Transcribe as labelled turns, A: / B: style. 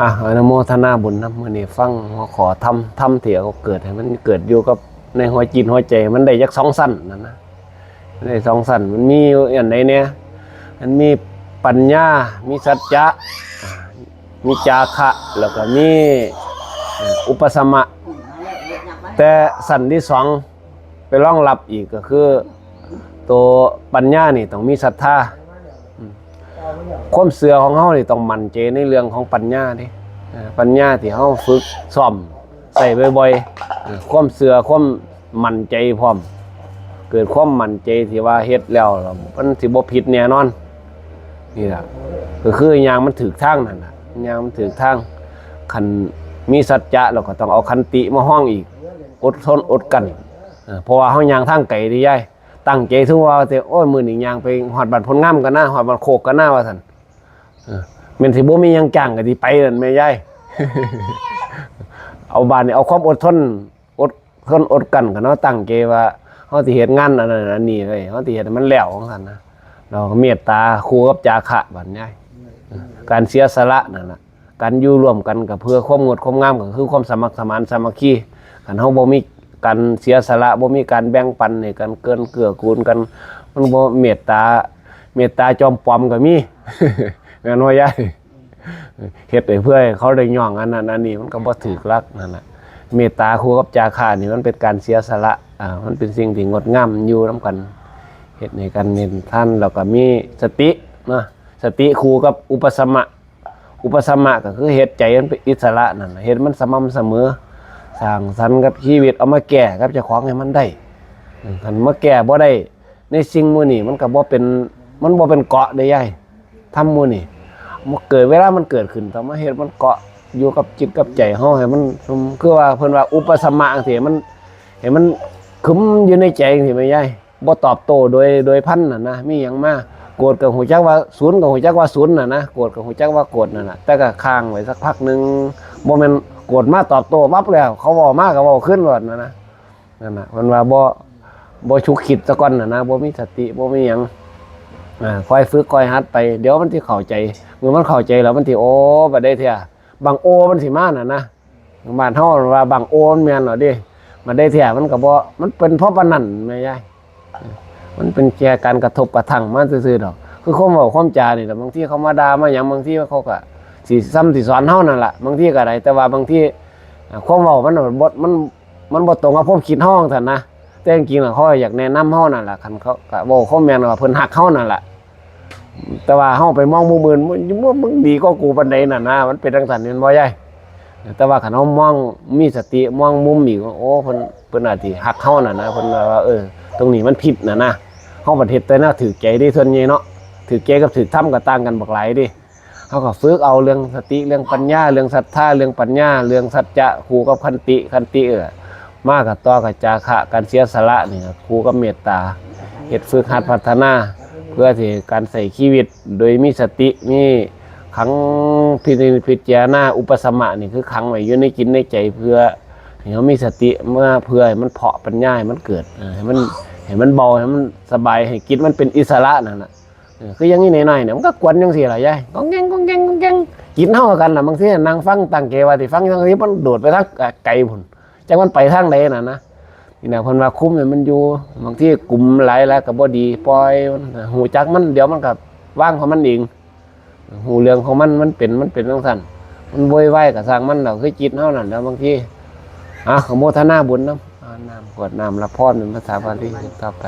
A: อนุโมทนาบุญนะมื้อนี้ฟังหัวขอทำเถี่ยก็เกิดให้มันเกิดอยู่กับในหัวจิตหัวใจมันได้จัก2สั้นนั่นนะได้2สั้นมันมีอยู่อันใดเนี่ยมันมีปัญญามีสัจจะมีจาคะแล้วก็มีอุปสมะแต่สั้นที่2ไปรองรับอีกก็คือตัวปัญญานี่ต้องมีศรัทธาความเสื่อของเฮานี่ต้องมั่นใจในเรื่องของปัญญาดิปัญญาที่เฮาฝึกซ้อมใส่บ่อยๆความเสื่อความมั่นใจพร้อมเกิดความมั่นใจที่ว่าเฮ็ดแล้วมันสิบ่ผิดแน่นอนนี่ล่ะก็คืออย่างมันถูกทางนั่นน่ะอย่างมันถูกทางคันมีสัจจะเราก็ต้องเอาขันติมาห้องอีกอดทนอดกันเพราะว่าเฮาย่างทางไกลดิยายตั้งใจทุกว่าแต่โอ้ยมื้อนี้ย่างไปฮอดบ้านพลงามกันนะฮอดบ้านโคกกันนะว่าซั่นแม่นสิบ่มีหยังจ้างก็สิไปนั่นแม่ยาย เอาบ้านนี่เอาความอดทนอดกันกันเนาะตั้งใจว่าเฮาสิเฮ็ดงานอันนั้นอันนี้เว้ยเฮาสิเฮ็ดให้มันแล้วของซั่นนะเราก็เมตตาคู่กับจาคะบัดยายการเสียสละนั่นน่ะการอยู่ร่วมกันก็เพื่อความงดความงามก็คือความสมัครสมานสามัคคีคันเฮาบ่มีการเสียสละบ่มีการแบ่งปันนี่กันเกินเกื้อกูลกันมันบ่เมตตาจอมปลอมก็มี แม่นบ่ยายเฮ็ดให้เพื่อให้เขาได้ย่องอันนั้นอันนี้มันก็บ่ถูกลักนั่นน่ะเมตตาคู่กับจาคะนี่มันเป็นการเสียสละมันเป็นสิ่งที่งดงามอยู่นำกันเฮ็ดให้กันเน้นท่านแล้วก็มีสตินะสติคู่กับอุปสมะก็คือเฮ็ดใจมันเป็นอิสระนั่นเฮ็ดมันสม่ำเสมอสร้างสรรค์กับชีวิตเอามาแก้กับเจ้าของให้มันได้คันมาแก้บ่ได้ในสิ่งมื้อนี้มันก็บ่เป็นเกาะได้ยายทำมื้อนี้มันเกิดเวลามันเกิดขึ้นต้องมาเฮ็ดมันเกาะอยู่กับจิตกับใจเฮาให้มันคือว่าเพิ่นว่าอุปสมะจังซี่มันให้มันคึมอยู่ในใจจังซี่แม่ยายบ่ตอบโต้โดยพันน่ะนะมีหยังมาโกรธก็ฮู้จักว่าศูนย์ก็ฮู้จักว่าศูนย์น่ะนะโกรธก็ฮู้จักว่าโกรธนั่นน่ะแต่ก็ค้างไว้สักพักนึงบ่แม่นโกรธมาตอบโต้ปั๊บแล้วเขาเว้ามาก็เว้าขึ้นโลดนั่นน่ะเพิ่นว่าบ่ฉุกคิดซะก่อนน่ะนะบ่มีสติบ่มีหยังค่อยฝึกค่อยหัดไปเดี๋ยวมันสิเข้าใจเมื่อมันเข้าใจแล้วมันสิโอ้บ่ได้เที่ยบางโอมันสิมาน่ะนะบ้านเฮาว่าบางโอมันแม่นเหรอดิมันได้เที่ยมันก็บ่มันเป็นเพราะปานนั้นแม่ยายมันเป็นแค่การกระทบกระทั่งมาซื่อๆดอกคือความเว้าความจานี่แหละบางทีเขามาด่ามาหยังบางทีเขาก็สิซ้ำสิสอนเฮานั่นล่ะบางทีก็ได้แต่ว่าบางทีความเว้ามันบ่ตรงกับความคิดเฮาจังซั่นนะแต่จริงๆแล้วเขาอยากแนะนำเฮานั่นล่ะคันเขาก็เว้าคอมเมนต์ว่าเพิ่นฮักเฮานั่นล่ะแต่ว่าเฮาไปมองมุมอื่นมึงดีกว่ากูปานใดนั่นนะมันเป็นจังซั่นแม่นบ่ยายแต่ว่าคันเฮามองมีสติมองมุมอีกโอ้เพิ่นอาจสิฮักเฮานั่นนะเพิ่นว่าตรงนี้มันผิดน่ะนะเฮาประเทศแต่น่าถือใจดิส่วนใหญ่เนาะถือใจกับถือธรรมก็ต่างกันบักหลายดิเฮาก็ฝึกเอาเรื่องสติเรื่องปัญญาเรื่องศรัทธาเรื่องปัญญาเรื่องสัจจะคู่กับขันติมากับต่อกับจาคะการเสียสละนี่คู่กับเมตตาเฮ็ดฝึกหัดพัฒนาเพื่อที่การใส่ชีวิตโดยมีสติมีขังพิจารณาอุปสมะนี่คือขังไว้อยู่ในจิตในใจเพื่อให้เรามีสติเมื่อเพื่อให้มันเพาะปัญญาให้มันเกิดให้มันเบาให้มันสบายให้จิตมันเป็นอิสระนั่นน่ะคืออย่างนี้หน่อยๆเนี่ยมันก็กวนจังซี่ล่ะยายก้องแกงจิตเฮากันน่ะบางทีนั่งฟังตั้งใจว่าสิฟังจังซี่มันโดดไปทางไกลพุ่นจักมันไปทางใดน่ะนะนี่น่ะเพิ่นว่าคุมให้มันอยู่บางทีกลุ่มหลายแล้วก็บ่ดีปล่อยหูจักมันเดี๋ยวมันก็ว่างของมันเองหูเรื่องของมันเป็นจังซั่นมันโวยวายก็สร้างมันดอกคือจิตเฮานั่นแล้วบางทีขอโมทนาบุญนำน้ำกวดน้ำรับพรเป็นภาษาบาลีต่อไป